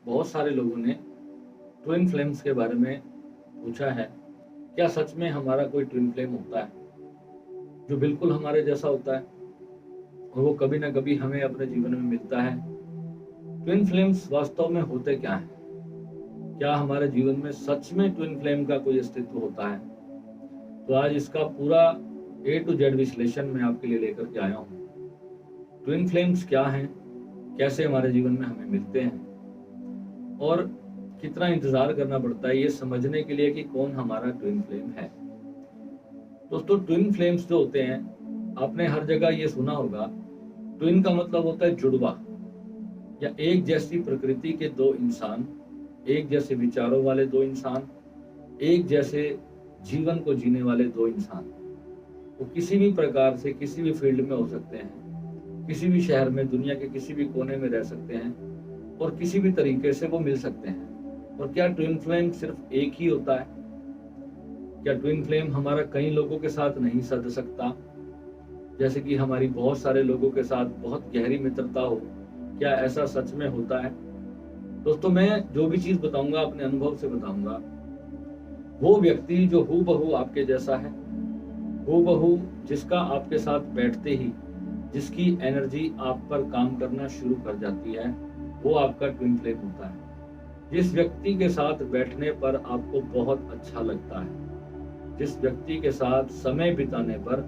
बहुत सारे लोगों ने ट्विन फ्लेम्स के बारे में पूछा है। क्या सच में हमारा कोई ट्विन फ्लेम होता है जो बिल्कुल हमारे जैसा होता है और वो कभी ना कभी हमें अपने जीवन में मिलता है? ट्विन फ्लेम्स वास्तव में होते क्या हैं? क्या हमारे जीवन में सच में ट्विन फ्लेम का कोई अस्तित्व होता है? तो आज इसका पूरा A to Z विश्लेषण मैं आपके लिए लेकर के आया हूँ। ट्विन फ्लेम्स क्या हैं, कैसे हमारे जीवन में हमें मिलते हैं और कितना इंतजार करना पड़ता है ये समझने के लिए कि कौन हमारा ट्विन फ्लेम है। दोस्तों, ट्विन फ्लेम्स जो होते हैं, आपने हर जगह ये सुना होगा। ट्विन का मतलब होता है जुड़वा या एक जैसी प्रकृति के दो इंसान, एक जैसे विचारों वाले दो इंसान, एक जैसे जीवन को जीने वाले दो इंसान। वो किसी भी प्रकार से किसी भी फील्ड में हो सकते हैं, किसी भी शहर में, दुनिया के किसी भी कोने में रह सकते हैं और किसी भी तरीके से वो मिल सकते हैं। और क्या ट्विन फ्लेम सिर्फ एक ही होता है? क्या ट्विन फ्लेम हमारा कई लोगों के साथ नहीं सध सकता, जैसे कि हमारी बहुत सारे लोगों के साथ बहुत गहरी मित्रता हो? क्या ऐसा सच में होता है? दोस्तों, मैं जो भी चीज बताऊंगा अपने अनुभव से बताऊंगा। वो व्यक्ति जो हूबहू आपके जैसा है, हूबहू जिसका आपके साथ बैठते ही जिसकी एनर्जी आप पर काम करना शुरू कर जाती है, वो आपका ट्विन फ्लेम होता है। जिस व्यक्ति के साथ बैठने पर आपको बहुत अच्छा लगता है, जिस व्यक्ति के साथ समय बिताने पर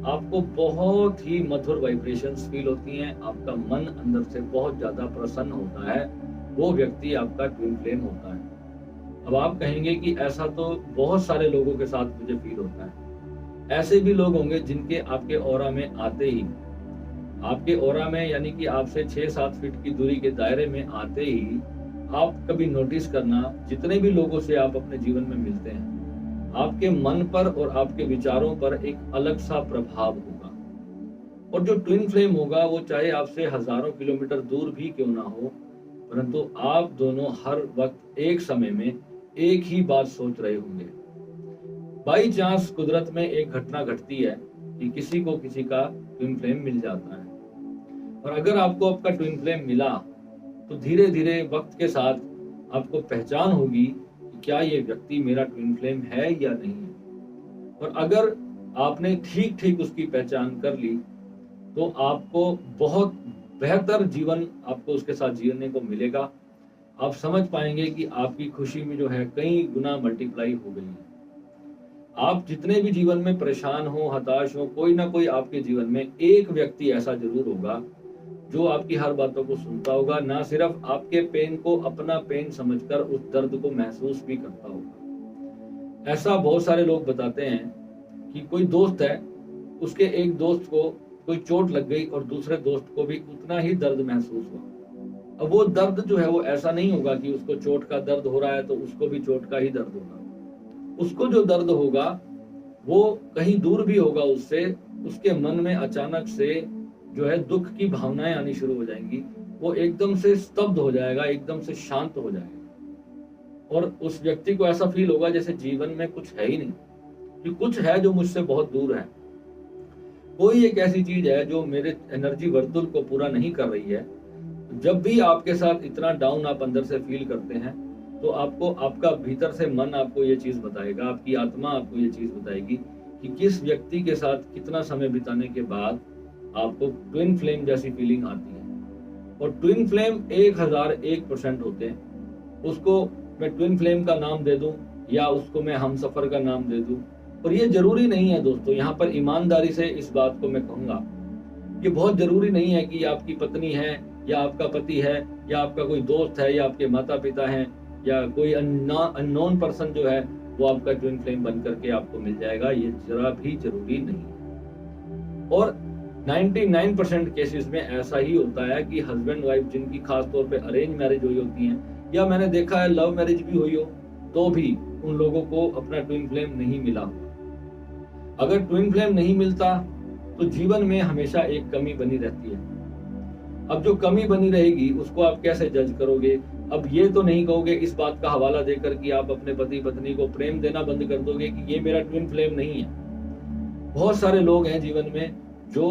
आपको बहुत ही मधुर वाइब्रेशंस फील होती हैं, आपका मन अंदर से बहुत ज्यादा प्रसन्न होता है, वो व्यक्ति आपका ट्विन फ्लेम होता है। अब आप कहेंगे कि ऐसा तो बहुत सारे लोगों के साथ मुझे फील होता है। ऐसे भी लोग होंगे जिनके आपके ऑरा में आते ही, आपके ऑरा में यानी कि आपसे 6-7 फीट की दूरी के दायरे में आते ही आप कभी नोटिस करना, जितने भी लोगों से आप अपने जीवन में मिलते हैं, आपके मन पर और आपके विचारों पर एक अलग सा प्रभाव होगा। और जो ट्विन फ्लेम होगा वो चाहे आपसे हजारों किलोमीटर दूर भी क्यों ना हो, परंतु आप दोनों हर वक्त एक समय में एक ही बात सोच रहे होंगे। बाई चांस कुदरत में एक घटना घटती है कि किसी को किसी का ट्विन फ्लेम मिल जाता है, और अगर आपको आपका ट्विन फ्लेम मिला तो धीरे धीरे वक्त के साथ आपको पहचान होगी कि क्या ये व्यक्ति मेरा ट्विन फ्लेम है या नहीं है। और अगर आपने ठीक ठीक उसकी पहचान कर ली तो आपको बहुत बेहतर जीवन आपको उसके साथ जीने को मिलेगा। आप समझ पाएंगे कि आपकी खुशी में जो है कई गुना मल्टीप्लाई हो गई है। आप जितने भी जीवन में परेशान हो, हताश हो, कोई ना कोई आपके जीवन में एक व्यक्ति ऐसा जरूर होगा जो आपकी हर बातों को सुनता होगा, ना सिर्फ आपके पेन को अपना पेन समझकर उस दर्द को महसूस भी करता होगा। ऐसा बहुत सारे लोग बताते हैं कि कोई दोस्त है, उसके एक दोस्त को कोई चोट लग गई और दूसरे दोस्त को भी उतना ही दर्द महसूस हुआ। अब वो दर्द जो है वो ऐसा नहीं होगा कि उसको चोट का दर्द हो रहा है तो उसको भी चोट का ही दर्द होगा। उसको जो दर्द होगा वो कहीं दूर भी होगा उससे, उसके मन में अचानक से जो है दुख की भावनाएं आनी शुरू हो जाएंगी। वो एकदम से स्तब्ध हो जाएगा, एकदम से शांत हो जाएगा, और उस व्यक्ति को ऐसा फील होगा जैसे जीवन में कुछ है ही नहीं, कि कुछ है जो मुझसे बहुत दूर है। कोई एक ऐसी चीज है जो मेरे एनर्जी वर्तुल को पूरा नहीं कर रही है। जब भी आपके साथ इतना डाउन आप अंदर से फील करते हैं तो आपको आपका भीतर से मन आपको ये चीज बताएगा, आपकी आत्मा आपको ये चीज बताएगी कि किस व्यक्ति के साथ कितना समय बिताने के बाद आपको ट्विन फ्लेम जैसी फीलिंग आती है। और ट्विन फ्लेम 1001% होते हैं। उसको मैं ट्विन फ्लेम का नाम दे दूं या उसको मैं हमसफर का नाम दे दूं, और ये जरूरी नहीं है दोस्तों। यहाँ पर ईमानदारी से इस बात को मैं कहूंगा, ये बहुत जरूरी नहीं है कि आपकी पत्नी है या आपका पति है या आपका कोई दोस्त है या आपके माता पिता हैं या कोई अननोन पर्सन जो है वो आपका ट्विन फ्लेम बन करके आपको मिल जाएगा। ये जरा भी जरूरी नहीं है। और 99% केसेस में ऐसा ही होता है कि हस्बैंड वाइफ जिनकी खास तौर पे अरेंज मैरिज हुई होती हैं, या मैंने देखा है लव मैरिज भी हुई हो, तो भी उन लोगों को अपना ट्विन फ्लेम नहीं मिला। अगर ट्विन फ्लेम नहीं मिलता तो जीवन में हमेशा एक कमी बनी रहती है। अब जो कमी बनी रहेगी उसको आप कैसे जज करोगे? अब ये तो नहीं कहोगे इस बात का हवाला देकर कि आप अपने पति पत्नी को प्रेम देना बंद कर दोगे कि ये मेरा ट्विन फ्लेम नहीं है। बहुत सारे लोग हैं जीवन में जो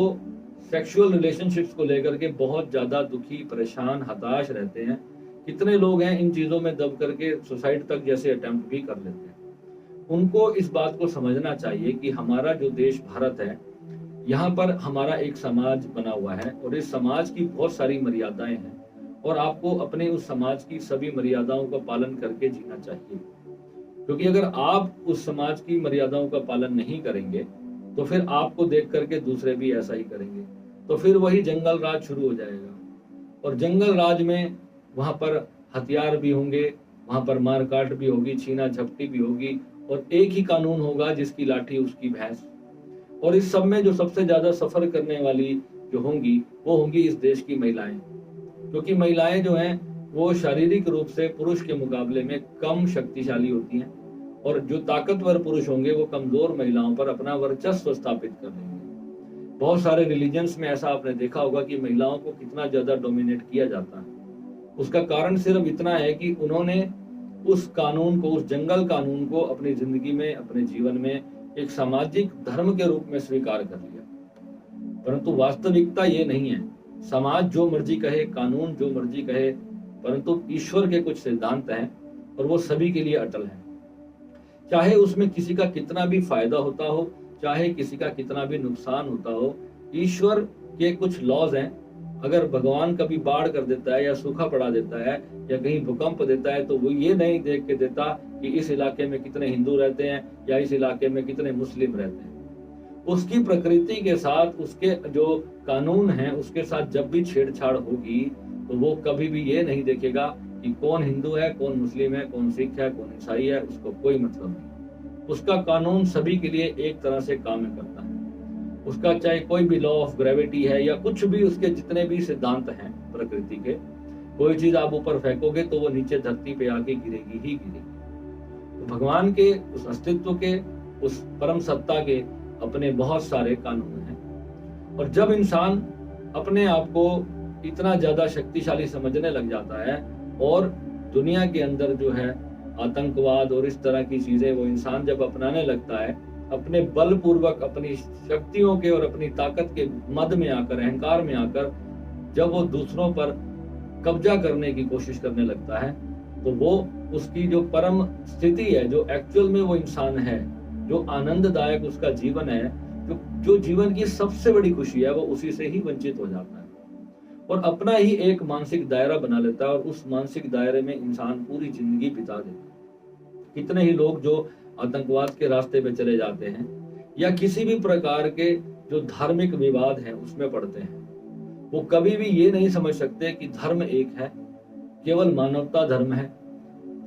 सेक्सुअल रिलेशनशिप्स को लेकर के बहुत ज्यादा दुखी, परेशान, हताश रहते हैं, कितने लोग हैं इन चीजों में दब करके सुसाइड तक जैसे अटेम्प्ट भी कर लेते हैं। उनको इस बात को समझना चाहिए कि हमारा जो देश भारत है, यहाँ पर हमारा एक समाज बना हुआ है और इस समाज की बहुत सारी मर्यादाएं हैं और आपको अपने उस समाज की सभी मर्यादाओं का पालन करके जीना चाहिए। क्योंकि अगर आप उस समाज की मर्यादाओं का पालन नहीं करेंगे तो फिर आपको देख करके दूसरे भी ऐसा ही करेंगे, तो फिर वही जंगल राज शुरू हो जाएगा। और जंगल राज में वहां पर हथियार भी होंगे, वहां पर मारकाट भी होगी, छीना झपटी भी होगी और एक ही कानून होगा जिसकी लाठी उसकी भैंस। और इस सब में जो सबसे ज्यादा सफर करने वाली जो होंगी वो होंगी इस देश की महिलाएं, क्योंकि महिलाएं जो हैं वो शारीरिक रूप से पुरुष के मुकाबले में कम शक्तिशाली होती हैं और जो ताकतवर पुरुष होंगे वो कमजोर महिलाओं पर अपना वर्चस्व स्थापित कर लेंगे। बहुत सारे रिलीजन्स में ऐसा आपने देखा होगा कि महिलाओं को कितना ज्यादा डोमिनेट किया जाता है। उसका कारण सिर्फ इतना है कि उन्होंने उस कानून को, उस जंगल कानून को अपनी जिंदगी में, अपने जीवन में एक सामाजिक धर्म के रूप में स्वीकार कर लिया। परंतु वास्तविकता ये नहीं है। समाज जो मर्जी कहे, कानून जो मर्जी कहे, परंतु ईश्वर के कुछ सिद्धांत हैं और वो सभी के लिए अटल हैं। चाहे उसमें किसी का कितना भी फायदा होता हो, चाहे किसी का कितना भी नुकसान होता हो, ईश्वर के कुछ लॉज हैं। अगर भगवान कभी बाढ़ कर देता है या सूखा पड़ा देता है या कहीं भूकंप देता है तो वो ये नहीं देख के देता कि इस इलाके में कितने हिंदू रहते हैं या इस इलाके में कितने मुस्लिम रहते हैं। उसकी प्रकृति के साथ, उसके जो कानून हैं उसके साथ जब भी छेड़छाड़ होगी तो वो कभी भी ये नहीं देखेगा कि कौन हिंदू है, कौन मुस्लिम है, कौन सिख है, कौन ईसाई है, उसको कोई मतलब नहीं। उसका कानून सभी के लिए एक तरह से काम करता है। उसका चाहे कोई भी लॉ ऑफ ग्रेविटी है या कुछ भी, उसके जितने भी सिद्धांत हैं प्रकृति के, कोई चीज आप ऊपर फेंकोगे तो वो नीचे धरती पे आके गिरेगी ही गिरेगी। तो भगवान के उस अस्तित्व के, उस परम सत्ता के अपने बहुत सारे कानून हैं। और जब इंसान अपने आप को इतना ज्यादा शक्तिशाली समझने लग जाता है और दुनिया के अंदर जो है आतंकवाद और इस तरह की चीजें वो इंसान जब अपनाने लगता है, अपने बलपूर्वक, अपनी शक्तियों के और अपनी ताकत के मद में आकर, अहंकार में आकर जब वो दूसरों पर कब्जा करने की कोशिश करने लगता है, तो वो उसकी जो परम स्थिति है, जो एक्चुअल में वो इंसान है, जो आनंददायक उसका जीवन है, जो जीवन की सबसे बड़ी खुशी है, वो उसी से ही वंचित हो जाता है और अपना ही एक मानसिक दायरा बना लेता है और उस मानसिक दायरे में इंसान पूरी जिंदगी बिता देता है। कितने ही लोग जो आतंकवाद के रास्ते पे चले जाते हैं या किसी भी प्रकार के जो धार्मिक विवाद हैं उसमें पड़ते हैं, वो कभी भी ये नहीं समझ सकते कि धर्म एक है, केवल मानवता धर्म है।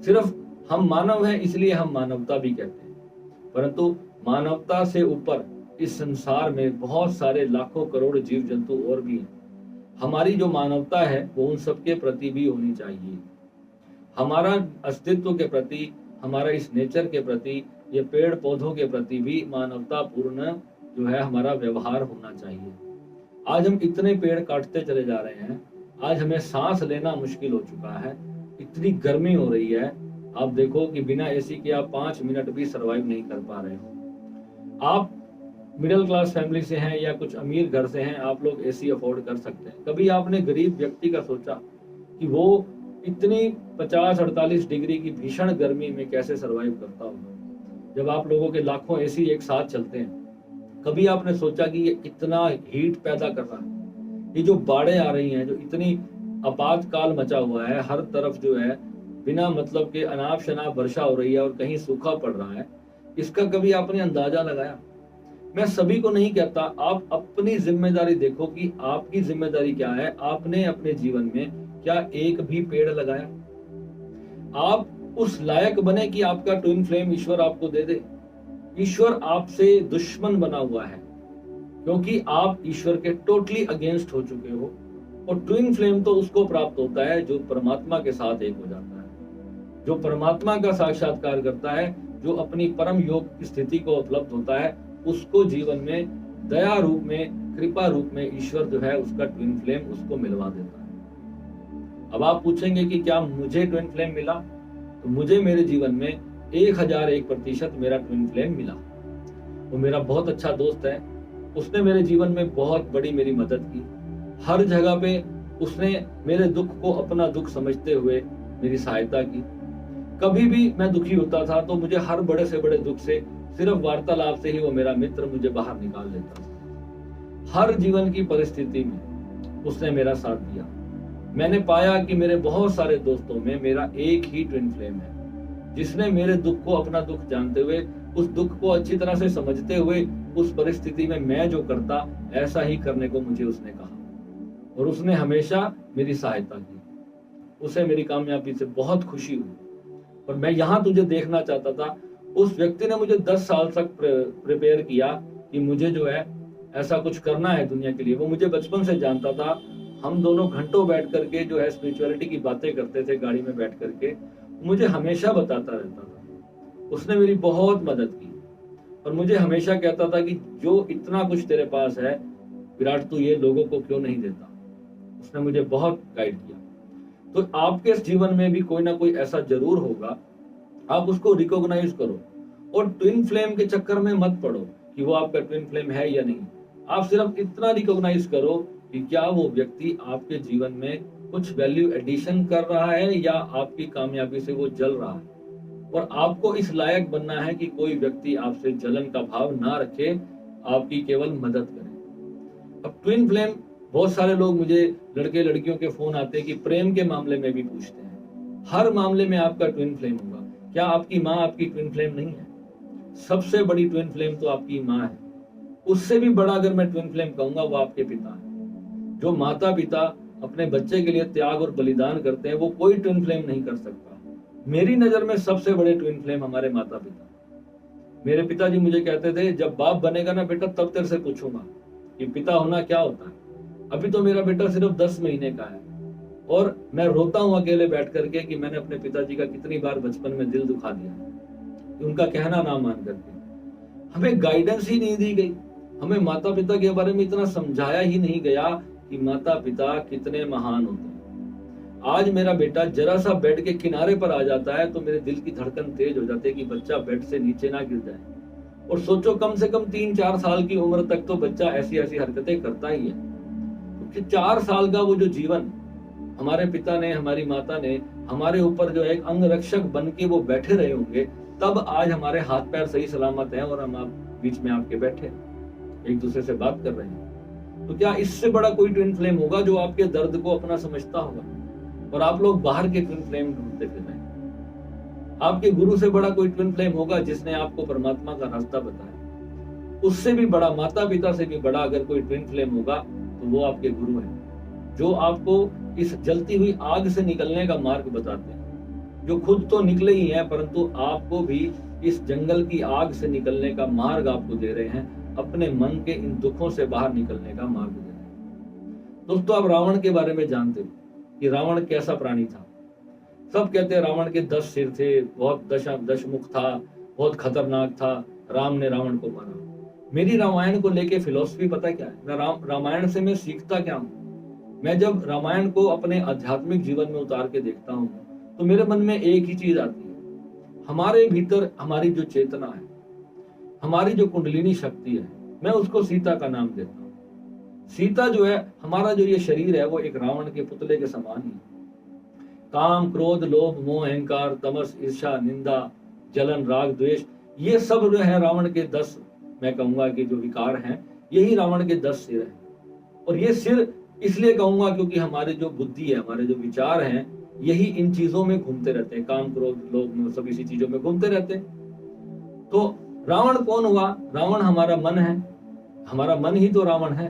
सिर्फ हम मानव हैं इसलिए हम मानवता भी कहते हैं, परंतु मानवता से ऊपर इस संसार में बहुत सारे लाखों करोड़ जीव जंतु और भी हैं। हमारी जो मानवता है वो उन सबके प्रति भी होनी चाहिए। हमारा अस्तित्व के प्रति, हमारा इस नेचर के प्रति, ये पेड़ पौधों के प्रति भी मानवता पूर्ण जो है हमारा व्यवहार होना चाहिए। आज हम इतने पेड़ काटते चले जा रहे हैं, आज हमें सांस लेना मुश्किल हो चुका है, इतनी गर्मी हो रही है। आप देखो कि बिना एसी के आप 5 मिनट भी सरवाइव नहीं कर पा रहे हो। आप मिडिल क्लास फैमिली से हैं या कुछ अमीर घर से हैं, आप लोग एसी अफोर्ड कर सकते हैं। कभी आपने गरीब व्यक्ति का सोचा कि वो इतनी 50-48 डिग्री की भीषण गर्मी में कैसे सरवाइव करता होगा, जब आप लोगों के लाखों एसी एक साथ चलते हैं? कभी आपने सोचा कि ये इतना हीट पैदा कर रहा है? ये जो बाढ़ें आ रही हैं, जो इतनी आपातकाल मचा हुआ है, हर तरफ जो है बिना मतलब के अनाप शनाप वर्षा हो रही है और कहीं सूखा पड़ रहा है, इसका कभी आपने अंदाजा लगाया? मैं सभी को नहीं कहता, आप अपनी जिम्मेदारी देखो कि आपकी जिम्मेदारी क्या है। आपने अपने जीवन में क्या एक भी पेड़ लगाया? आप उस लायक बने कि आपका ट्विन फ्लेम ईश्वर आपको दे दे। ईश्वर आपसे दुश्मन बना हुआ है क्योंकि आप ईश्वर के टोटली अगेंस्ट हो चुके हो। और ट्विन फ्लेम तो उसको प्राप्त होता है जो परमात्मा के साथ एक हो जाता है, जो परमात्मा का साक्षात्कार करता है, जो अपनी परम योग की स्थिति को उपलब्ध होता है, उसको जीवन में दया रूप में, कृपा रूप में ईश्वर जो है उसका ट्विन फ्लेम उसको मिलवा देता है। अब आप पूछेंगे कि क्या मुझे ट्विन फ्लेम मिला? तो मुझे मेरे जीवन में 1001% मेरा ट्विन फ्लेम मिला। वो मेरा बहुत अच्छा दोस्त है, उसने मेरे जीवन में बहुत बड़ी मेरी मदद की। हर जगह पे उसने मेरे दुख को अपना दुख समझते हुए मेरी सहायता की। कभी भी मैं दुखी होता था तो मुझे हर बड़े से बड़े दुख से सिर्फ वार्तालाप से ही वो मेरा मित्र मुझे बाहर निकाल देता था। हर जीवन की परिस्थिति में उसने मेरा साथ दिया। मैंने पाया कि मेरे बहुत सारे दोस्तों में मेरा एक ही ट्विन फ्लेम है, जिसने मेरे दुख को अपना दुख जानते हुए, उस दुख को अच्छी तरह से समझते हुए, उस परिस्थिति में मैं जो करता ऐसा ही करने को मुझे उसने कहा, और उसने हमेशा मेरी सहायता की। उसे मेरी कामयाबी से बहुत खुशी हुई। और मैं यहाँ तुझे देखना चाहता था। उस व्यक्ति ने मुझे 10 साल तक प्रिपेयर किया कि मुझे जो है ऐसा कुछ करना है दुनिया के लिए। वो मुझे बचपन से जानता था। हम दोनों घंटों बैठ करके जो है स्पिरिचुअलिटी की बातें करते थे गाड़ी में बैठ करके। मुझे हमेशा बताता रहता था। उसने मेरी बहुत मदद की और मुझे हमेशा कहता था कि जो इतना कुछ तेरे पास है विराट, तू ये लोगों को क्यों नहीं देता। उसने मुझे बहुत गाइड किया। तो आपके जीवन में भी कोई ना कोई ऐसा जरूर होगा। आप उसको रिकॉग्नाइज करो और ट्विन फ्लेम के चक्कर में मत पड़ो कि वो आपका ट्विन फ्लेम है या नहीं। आप सिर्फ इतना रिकॉग्नाइज करो कि क्या वो व्यक्ति आपके जीवन में कुछ वैल्यू एडिशन कर रहा है या आपकी कामयाबी से वो जल रहा है। और आपको इस लायक बनना है कि कोई व्यक्ति आपसे जलन का भाव ना रखे, आपकी केवल मदद करे। अब ट्विन फ्लेम, बहुत सारे लोग मुझे लड़के लड़कियों के फोन आते हैं कि प्रेम के मामले में भी पूछते हैं। हर मामले में आपका ट्विन फ्लेम होगा। क्या आपकी माँ आपकी ट्विन फ्लेम नहीं है? सबसे बड़ी ट्विन फ्लेम तो आपकी माँ है। उससे भी बड़ा अगर मैं ट्विन फ्लेम कहूंगा वो आपके पिता है। जो माता पिता अपने बच्चे के लिए त्याग और बलिदान करते हैं वो कोई ट्विन फ्लेम नहीं कर सकता। मेरी नजर में सबसे बड़े ट्विन फ्लेम हमारे माता पिता। मेरे पिताजी मुझे कहते थे, जब बाप बनेगा ना बेटा तब तेरे से पूछूंगा कि पिता होना क्या होता है। अभी तो मेरा बेटा सिर्फ 10 महीने का है और मैं रोता हूँ अकेले बैठ करके कि मैंने अपने पिताजी का कितनी बार बचपन में दिल दुखा दिया, उनका कहना ना मान करके। हमें गाइडेंस ही नहीं दी गई। हमें माता पिता के बारे में इतना समझाया ही नहीं गया कि माता पिता कितने महान होते हैं। आज मेरा बेटा जरा सा बेड के किनारे पर आ जाता है तो मेरे दिल की धड़कन तेज हो जाती है कि बच्चा बेड से नीचे ना गिर जाए। और सोचो कम से कम 3-4 साल की उम्र तक तो बच्चा ऐसी ऐसी हरकतें करता ही है। क्योंकि 4 साल का वो जो जीवन हमारे पिता ने, हमारी माता ने हमारे ऊपर जो एक अंगरक्षक बन के वो बैठे रहे होंगे, तब आज हमारे हाथ पैर सही सलामत हैं और हम आप बीच में आपके बैठे एक दूसरे से बात कर रहे हैं। तो क्या इससे बड़ा कोई ट्विन फ्लेम होगा जो आपके दर्द को अपना समझता होगा? और आप लोग बाहर के ट्विन फ्लेम ढूंढते फिर रहे हैं। आपके गुरु से बड़ा कोई ट्विन फ्लेम होगा जिसने आपको परमात्मा का रास्ता बताया। उससे भी बड़ा, माता पिता से भी बड़ा अगर कोई ट्विन फ्लेम होगा तो वो आपके गुरु हैं, जो आपको इस जलती हुई आग से निकलने का मार्ग बताते हैं। जो खुद तो निकले ही हैं परंतु आपको भी इस जंगल की आग से निकलने का मार्ग आपको दे रहे हैं, अपने मन के इन दुखों से बाहर निकलने का मार्ग दे रहे हैं। दोस्तों, आप रावण के बारे में जानते हो कि रावण कैसा प्राणी था। सब कहते हैं रावण के 10 सिर थे, बहुत दशमुख था, बहुत खतरनाक था, राम ने रावण को मारा। मेरी रामायण को लेके फिलॉसफी पता क्या है? मैं रामायण से मैं सीखता क्या हूँ? मैं जब रामायण को अपने आध्यात्मिक जीवन में उतार के देखता हूँ तो मेरे मन में एक ही चीज आती है। हमारे भीतर हमारी जो चेतना है, हमारी जो कुंडलिनी शक्ति है, मैं उसको सीता का नाम देता हूँ। सीता जो है, हमारा जो ये शरीर है वो एक रावण के पुतले के समान ही है। काम, क्रोध, लोभ, मोह, अहंकार, तमस, ईर्ष्या, निंदा, जलन, राग, द्वेष, ये सब जो है रावण के 10, मैं कहूंगा कि जो विकार हैं, यही रावण के 10 सिर हैं। और ये सिर इसलिए कहूंगा क्योंकि हमारे जो बुद्धि है, हमारे जो विचार हैं, यही इन चीजों में घूमते रहते हैं। काम, क्रोध, लोभ, सब इसी चीजों में घूमते रहते हैं। तो रावण कौन हुआ? रावण हमारा मन है। हमारा मन ही तो रावण है।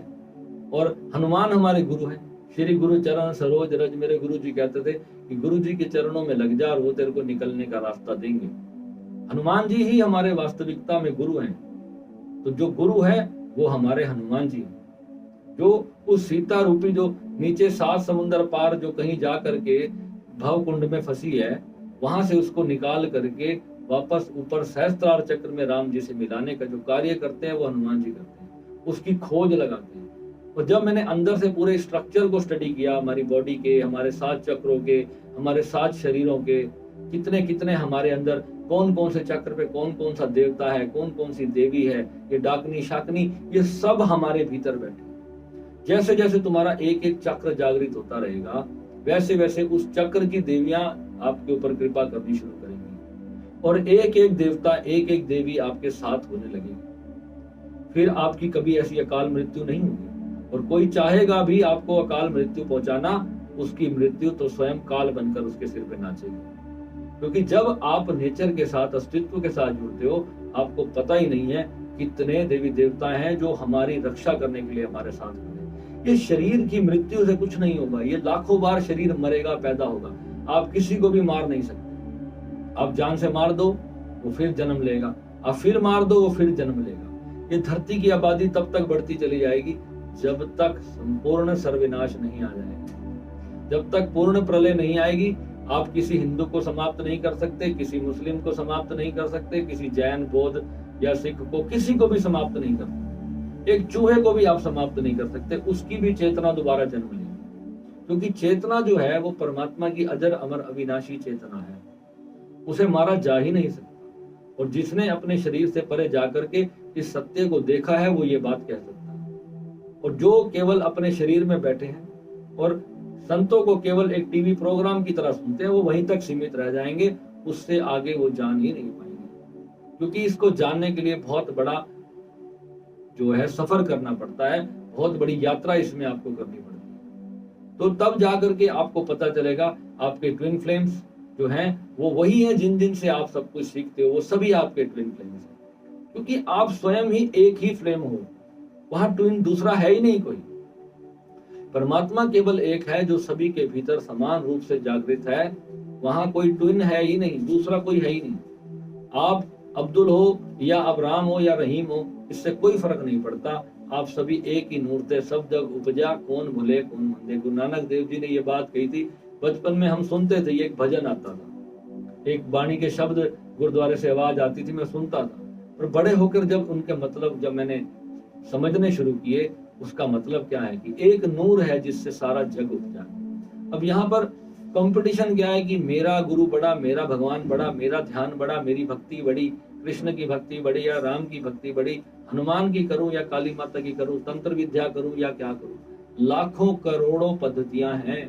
और हनुमान हमारे गुरु हैं। श्री गुरु चरण सरोज रज, मेरे गुरु जी कहते थे कि गुरु जी के चरणों में लग जा और वो तेरे को निकलने का रास्ता देंगे। हनुमान जी ही हमारे वास्तविकता में गुरु हैं। तो जो गुरु है वो हमारे हनुमान जी हैं, जो उस सीता रूपी जो नीचे 7 समुंदर पार जो कहीं जा करके भव कुंड में फंसी है, वहां से उसको निकाल करके वापस ऊपर सहस्त्रार चक्र में राम जी से मिलाने का जो कार्य करते हैं वो हनुमान जी करते हैं। उसकी खोज लगाते हैं। और जब मैंने अंदर से पूरे स्ट्रक्चर को स्टडी किया, हमारी बॉडी के, हमारे 7 चक्रों के, हमारे 7 शरीरों के, कितने कितने हमारे अंदर कौन कौन से चक्र पे कौन कौन सा देवता है, कौन कौन सी देवी है, ये डाकनी शाकनी, ये सब हमारे भीतर बैठे। जैसे जैसे तुम्हारा एक एक चक्र जागृत होता रहेगा, वैसे वैसे उस चक्र की देवियां आपके ऊपर कृपा करनी शुरू करेंगी और एक एक देवता, एक एक देवी आपके साथ होने लगेगी। फिर आपकी कभी ऐसी अकाल मृत्यु नहीं होगी, और कोई चाहेगा भी आपको अकाल मृत्यु पहुंचाना, उसकी मृत्यु तो स्वयं काल बनकर उसके सिर पे नाचेगी। क्योंकि जब आप नेचर के साथ, अस्तित्व के साथ जुड़ते हो, आपको पता ही नहीं है कितने देवी देवता हैं जो हमारी रक्षा करने के लिए हमारे साथ खड़े। ये शरीर की मृत्यु से कुछ नहीं होगा, ये लाखों बार शरीर मरेगा, पैदा होगा, आप किसी को भी मार नहीं सकते। आप जान से मार दो, वो फिर जन्म लेगा, आप फिर मार दो, वो फिर जन्म लेगा। ये धरती की आबादी तब तक बढ़ती चली जाएगी जब तक संपूर्ण सर्वनाश नहीं आ जाएगा, जब तक पूर्ण प्रलय नहीं आएगी। आप किसी हिंदू को समाप्त नहीं कर सकते, किसी मुस्लिम को समाप्त नहीं कर सकते, किसी जैन, बौद्ध या सिख को, किसी को भी समाप्त नहीं कर सकते। एक चूहे को भी आप समाप्त नहीं कर सकते, उसकी भी चेतना दोबारा जन्म लेगी। क्योंकि चेतना जो है वो परमात्मा की अजर अमर अविनाशी चेतना है, उसे मारा जा ही नहीं सकता। और जिसने अपने शरीर से परे जाकर के इस सत्य को देखा है, वो ये बात कह सकता है। और जो केवल अपने शरीर में बैठे हैं और संतों को केवल एक टीवी प्रोग्राम की तरह सुनते हैं, वो वहीं तक सीमित रह जाएंगे, उससे आगे वो जान ही नहीं पाएंगे। क्योंकि इसको जानने के लिए बहुत बड़ा जो है सफर करना पड़ता है, बहुत बड़ी यात्रा इसमें आपको करनी पड़ती है। तो तब जाकर के आपको पता चलेगा आपके ट्विन फ्लेम्स जो हैं वो वही है जिन से आप सब कुछ सीखते हो, वो सभी आपके ट्विन फ्लेम्स हैं। क्योंकि आप स्वयं ही एक ही फ्लेम हो, वहां ट्विन दूसरा है ही नहीं कोई। परमात्मा केवल एक है जो सभी के भीतर समान रूप से जागृत है, वहां कोई ट्विन है ही नहीं, दूसरा कोई है ही नहीं। आप अब्दुल हो या अब्राम हो या रहीम हो, इससे कोई फर्क नहीं पड़ता, आप सभी एक ही नूर थे, सब जग उपजा, कौन भूले कौन मंदे। गुरु नानक देव जी ने ये बात कही थी, बचपन में हम सुनते थे, एक भजन आता था, एक वाणी के शब्द गुरुद्वारे से आवाज आती थी, मैं सुनता था। और बड़े होकर जब उनके मतलब जब मैंने समझने शुरू किए, उसका मतलब क्या है कि एक नूर है जिससे सारा जग उपजा। अब यहाँ पर कंपटीशन क्या है कि मेरा गुरु बड़ा, मेरा भगवान बड़ा, मेरा ध्यान बड़ा, मेरी भक्ति बड़ी, कृष्ण की भक्ति बड़ी या राम की भक्ति बड़ी, हनुमान की करूं या काली माता की करूं, तंत्र विद्या करूं या क्या करूं। लाखों करोड़ों पद्धतियां हैं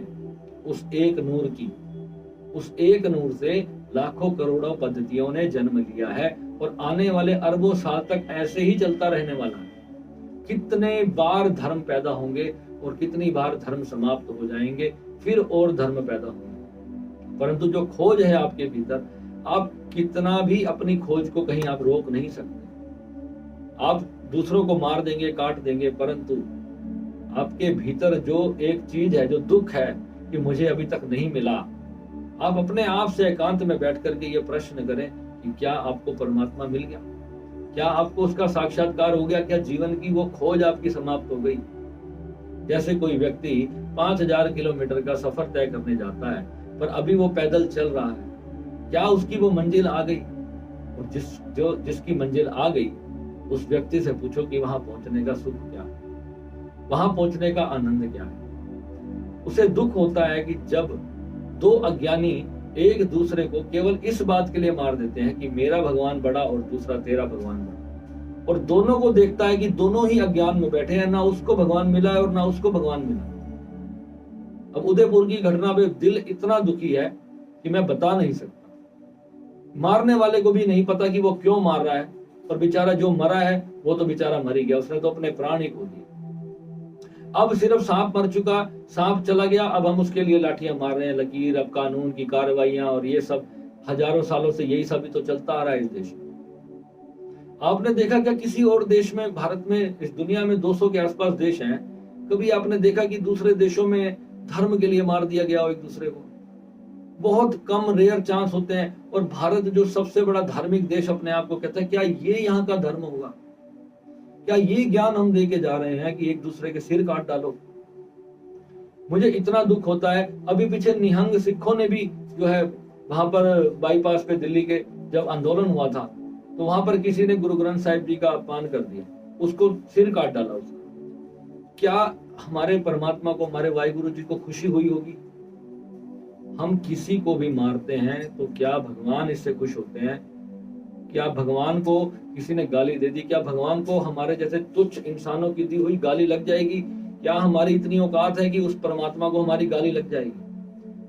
उस एक नूर की, उस एक नूर से लाखों करोड़ों पद्धतियों ने जन्म लिया है और आने वाले अरबों साल तक ऐसे ही चलता रहने वाला है। कितने बार धर्म पैदा होंगे और कितनी बार धर्म समाप्त हो जाएंगे, फिर और धर्म पैदा होंगे। परंतु जो खोज है आपके भीतर, आप कितना भी अपनी खोज को कहीं आप रोक नहीं सकते। आप दूसरों को मार देंगे, काट देंगे, परंतु आपके भीतर जो एक चीज है, जो दुख है कि मुझे अभी तक नहीं मिला, आप अपने आप से एकांत में बैठ करके ये प्रश्न करें कि क्या आपको परमात्मा मिल गया, क्या आपको उसका साक्षात्कार हो गया, क्या जीवन की वो खोज आपकी समाप्त हो गई। जैसे कोई व्यक्ति 5000 किलोमीटर का सफर तय करने जाता है, पर अभी वो पैदल चल रहा है, क्या उसकी वो मंजिल आ गई। और जिसकी मंजिल आ गई, उस व्यक्ति से पूछो कि वहां पहुंचने का सुख क्या है, वहां पहुंचने का आनंद क्या है। उसे दुख होता है कि जब दो अज्ञानी एक दूसरे को केवल इस बात के लिए मार देते हैं कि मेरा भगवान बड़ा और दूसरा तेरा भगवान बड़ा, और दोनों को देखता है कि दोनों ही अज्ञान में बैठे हैं, ना उसको भगवान मिला है और ना उसको भगवान मिला। अब उदयपुर की घटना पे दिल इतना दुखी है कि मैं बता नहीं सकता। मारने वाले को भी नहीं पता कि वो क्यों मार रहा है, और बेचारा जो मरा है वो तो बेचारा मर ही गया, उसने तो अपने प्राण ही खो दिए। अब सिर्फ सांप मर चुका, सांप चला गया, अब हम उसके लिए लाठियां मार रहे हैं, लकीर, अब कानून की कार्रवाइयां, और ये सब हजारों सालों से यही सब भी तो चलता आ रहा है इस देश में। आपने देखा क्या किसी और देश में, भारत में, इस दुनिया में 200 के आसपास देश हैं, कभी आपने देखा कि दूसरे देशों में धर्म के लिए मार दिया गया हो एक दूसरे को? बहुत कम, रेयर चांस होते हैं। और भारत जो सबसे बड़ा धार्मिक देश अपने आप को कहता है, क्या ये यहाँ का धर्म होगा? क्या ये ज्ञान हम दे के जा रहे हैं कि एक दूसरे के सिर काट डालो? मुझे इतना दुख होता है। अभी पीछे निहंग सिखों ने भी जो है वहां पर बाईपास पे दिल्ली के जब आंदोलन हुआ था, तो वहां पर किसी ने गुरु ग्रंथ साहिब जी का अपमान कर दिया, उसको सिर काट डाला उसका। क्या हमारे परमात्मा को, हमारे वाहिगुरु जी को खुशी हुई होगी? हम किसी को भी मारते हैं तो क्या भगवान इससे खुश होते हैं? क्या भगवान को किसी ने गाली दे दी, क्या भगवान को हमारे जैसे तुच्छ इंसानों की दी हुई गाली लग जाएगी क्या हमारी इतनी औकात है कि उस परमात्मा को हमारी गाली लग जाएगी?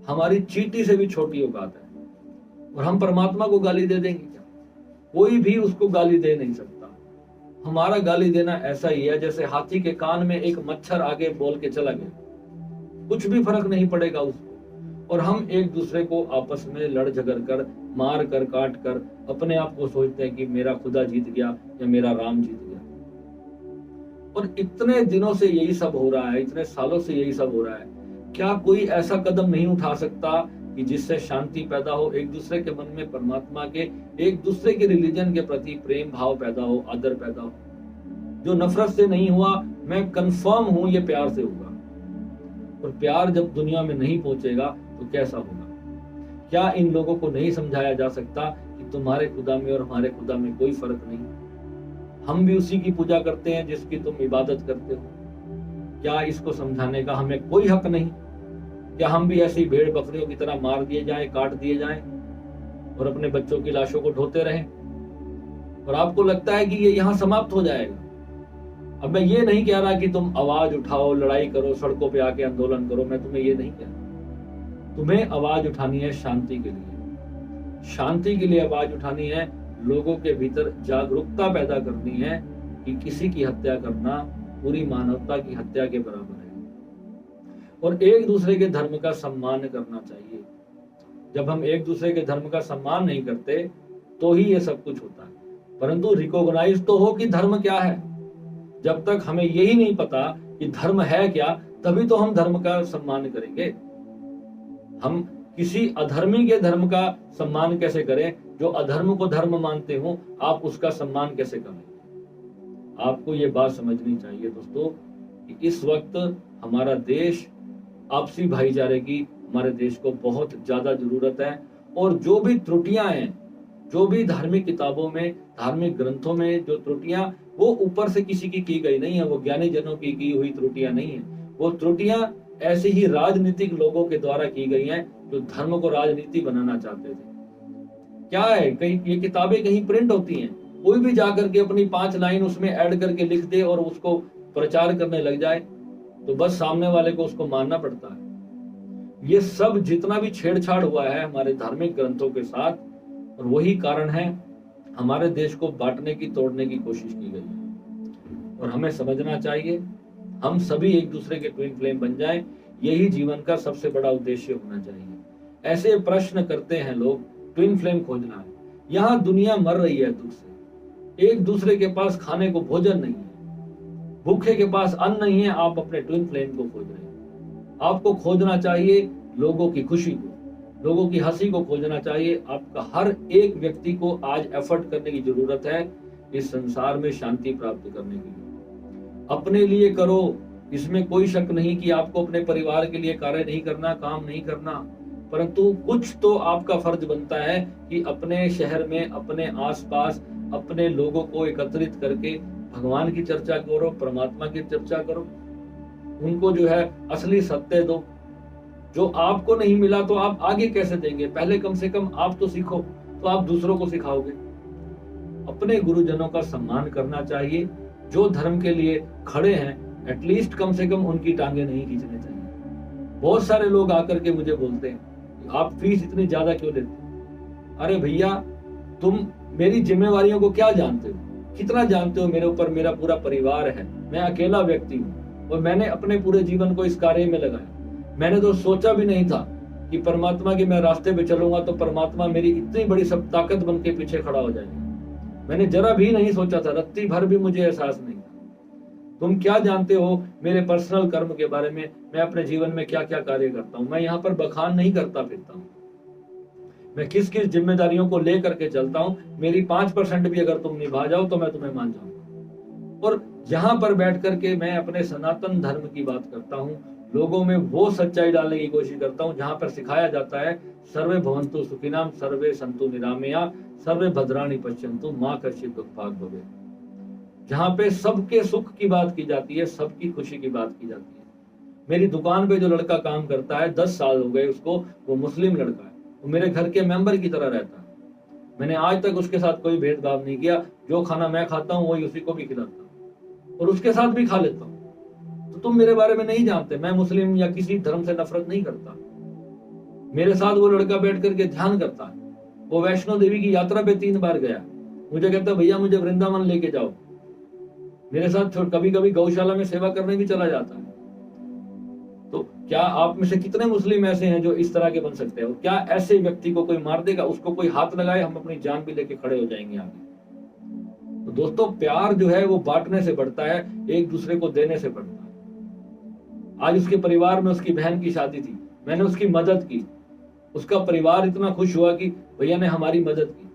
हमारी चींटी से भी छोटी औकात है और हम परमात्मा को गाली दे देंगे क्या? कोई भी उसको गाली दे नहीं सकता। हमारा गाली देना ऐसा ही है जैसे हाथी के कान में एक मच्छर आगे बोल के चला गया, कुछ भी फर्क नहीं पड़ेगा उसको। और हम एक दूसरे को आपस में लड़ झगड़ कर, मार कर, काट कर अपने आप को सोचते हैं कि मेरा खुदा जीत गया या मेरा राम जीत गया। और इतने दिनों से यही सब हो रहा है, इतने सालों से यही सब हो रहा है। क्या कोई ऐसा कदम नहीं उठा सकता कि जिससे शांति पैदा हो, एक दूसरे के मन में परमात्मा के, एक दूसरे के रिलीजन के प्रति प्रेम भाव पैदा हो, आदर पैदा हो? जो नफरत से नहीं हुआ, मैं कंफर्म हूं ये प्यार से होगा। और प्यार जब दुनिया में नहीं पहुंचेगा तो कैसा होगा? क्या इन लोगों को नहीं समझाया जा सकता कि तुम्हारे खुदा में और हमारे खुदा में कोई फर्क नहीं? हम भी उसी की पूजा करते हैं जिसकी तुम इबादत करते हो। क्या इसको समझाने का हमें कोई हक नहीं? क्या हम भी ऐसी भेड़ बकरियों की तरह मार दिए जाएं, काट दिए जाएं और अपने बच्चों की लाशों को ढोते रहें? और आपको लगता है कि ये यहाँ समाप्त हो जाएगा? अब मैं ये नहीं कह रहा कि तुम आवाज उठाओ, लड़ाई करो, सड़कों पे आके आंदोलन करो, मैं तुम्हें ये नहीं कह रहा। तुम्हें आवाज उठानी है शांति के लिए। शांति के लिए आवाज उठानी है, लोगों के भीतर जागरूकता पैदा करनी है कि किसी की हत्या करना पूरी मानवता की हत्या के बराबर है। और एक दूसरे के धर्म का सम्मान करना चाहिए। जब हम एक दूसरे के धर्म का सम्मान नहीं करते तो ही ये सब कुछ होता है। परंतु रिकॉग्नाइज तो हो कि धर्म क्या है। जब तक हमें यही नहीं पता कि धर्म है क्या, तभी तो हम धर्म का सम्मान करेंगे। हम किसी अधर्मी के धर्म का सम्मान कैसे करें? जो अधर्म को धर्म मानते हो, आप उसका सम्मान कैसे करें? आपको ये बात समझनी चाहिए दोस्तों कि इस वक्त हमारा देश, आपसी भाईचारे की हमारे देश को बहुत ज्यादा जरूरत है। और जो भी त्रुटियां हैं, जो भी धार्मिक किताबों में, धार्मिक ग्रंथों में जो त्रुटियां, वो ऊपर से किसी की गई नहीं है, वो ज्ञानी जनों की हुई त्रुटियां नहीं है। वो त्रुटियां ऐसे ही राजनीतिक लोगों के द्वारा की गई हैं जो धर्म को राजनीति बनाना चाहते थे। क्या है, कहीं ये किताबें कहीं प्रिंट होती हैं, कोई भी जाकर के अपनी 5 लाइन उसमें ऐड करके लिख दे और उसको प्रचार करने लग जाए तो बस सामने वाले को उसको मानना पड़ता है। ये सब जितना भी छेड़छाड़ हुआ है हमारे धार्मिक ग्रंथों के साथ, और वही कारण है हमारे देश को बांटने की, तोड़ने की कोशिश की गई है। और हमें समझना चाहिए, हम सभी एक दूसरे के ट्विन फ्लेम बन जाएं, यही जीवन का सबसे बड़ा उद्देश्य होना चाहिए। ऐसे प्रश्न करते हैं लोग, ट्विन फ्लेम खोजना है। यहाँ दुनिया मर रही है दुख से, एक दूसरे के पास खाने को भोजन नहीं है, भूखे के पास अन्न नहीं है, आप अपने ट्विन फ्लेम को खोज रहे हैं। आपको खोजना चाहिए लोगों की खुशी को, लोगों की हंसी को खोजना चाहिए। आपका हर एक व्यक्ति को आज एफर्ट करने की जरूरत है इस संसार में शांति प्राप्त करने के लिए। अपने लिए करो, इसमें कोई शक नहीं कि आपको अपने परिवार के लिए कार्य नहीं करना, काम नहीं करना, परंतु कुछ तो आपका फर्ज बनता है कि अपने शहर में, अपने आसपास, अपने लोगों को एकत्रित करके भगवान की चर्चा करो, परमात्मा की चर्चा करो, उनको जो है असली सत्य दो। जो आपको नहीं मिला तो आप आगे कैसे देंगे? पहले कम से कम आप तो सीखो, तो आप दूसरों को सिखाओगे। अपने गुरुजनों का सम्मान करना चाहिए। जो धर्म के लिए खड़े हैं, एटलीस्ट कम से कम उनकी टांगे नहीं खींचने चाहिए। बहुत सारे लोग आकर के मुझे बोलते हैं आप फीस इतनी ज्यादा क्यों लेते? अरे भैया, तुम मेरी जिम्मेवारियों को क्या जानते हो, कितना जानते हो? मेरे ऊपर मेरा पूरा परिवार है, मैं अकेला व्यक्ति हूँ और मैंने अपने पूरे जीवन को इस कार्य में लगाया। मैंने तो सोचा भी नहीं था कि परमात्मा के मैं रास्ते पे चलूंगा तो परमात्मा मेरी इतनी बड़ी सब ताकत बन के पीछे खड़ा हो जाएगा। मैंने जरा भी नहीं सोचा था, रत्ती भर भी मुझे एहसास नहीं था। तुम क्या जानते हो मेरे पर्सनल कर्म के बारे में, मैं अपने जीवन में क्या क्या कार्य करता हूँ? मैं यहाँ पर बखान नहीं करता फिरता हूँ, मैं किस किस जिम्मेदारियों को लेकर के चलता हूँ। मेरी 5% भी अगर तुम निभा जाओ तो मैं तुम्हें मान जाऊंगा। और यहाँ पर बैठ करके मैं अपने सनातन धर्म की बात करता हूँ, लोगों में वो सच्चाई डालने की कोशिश करता हूँ जहां पर सिखाया जाता है सर्वे भवन्तु सुखिनाम, सर्वे सन्तु निरामया, सर्वे भद्राणि पश्यन्तु, मां कश्चित् दुःखभाग् भवेत्। जहां पे सबके सुख की बात की जाती है, सबकी खुशी की बात की जाती है। मेरी दुकान पे जो लड़का काम करता है, 10 साल हो गए उसको, वो मुस्लिम लड़का है, वो मेरे घर के मेंबर की तरह रहता है। मैंने आज तक उसके साथ कोई भेदभाव नहीं किया। जो खाना मैं खाता हूँ वही उसी को भी खिलाता हूँ और उसके साथ भी खा लेता हूँ। तो तुम मेरे बारे में नहीं जानते। मैं मुस्लिम या किसी धर्म से नफरत नहीं करता। मेरे साथ वो लड़का बैठ करके ध्यान करता है, वो वैष्णो देवी की यात्रा पे 3 बार गया, मुझे कहता भैया मुझे वृंदावन लेके जाओ। मेरे साथ कभी कभी गौशाला में सेवा करने भी चला जाता है। तो क्या आप में से कितने मुस्लिम ऐसे हैं जो इस तरह के बन सकते हैं? क्या ऐसे व्यक्ति को कोई मार देगा? उसको कोई हाथ लगाए, हम अपनी जान भी लेके खड़े हो जाएंगे आगे। तो दोस्तों, प्यार जो है वो बांटने से बढ़ता है, एक दूसरे को देने से बढ़ता है। आज उसके परिवार में उसकी बहन की शादी थी, मैंने उसकी मदद की, उसका परिवार इतना खुश हुआ कि भैया ने हमारी मदद की।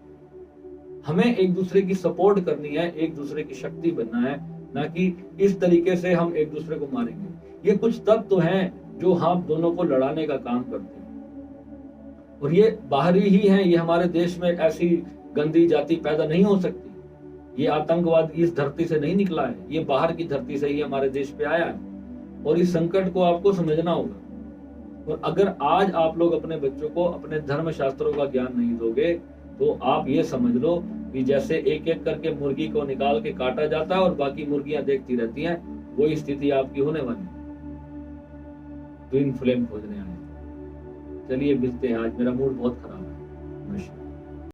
हमें एक दूसरे की सपोर्ट करनी है, एक दूसरे की शक्ति बनना है, ना कि इस तरीके से हम एक दूसरे को मारेंगे। ये कुछ तत्व हैं जो हम दोनों को लड़ाने का काम करते हैं, और ये बाहरी ही हैं। ये हमारे देश में ऐसी गंदी जाति पैदा नहीं हो सकती। ये आतंकवाद इस धरती से नहीं निकला है, ये बाहर की धरती से ही हमारे देश पे आया है, और इस संकट को आपको समझना होगा। और अगर आज आप लोग अपने बच्चों को अपने धर्म शास्त्रों का ज्ञान नहीं दोगे, तो आप ये समझ लो कि जैसे एक एक करके मुर्गी को निकाल के काटा जाता है और बाकी मुर्गियां देखती रहती हैं, वही स्थिति आपकी होने वाली। ट्विन फ्लेम खोजने आए। चलिए मिलते हैं, आज मेरा मूड बहुत खराब है। नमस्कार।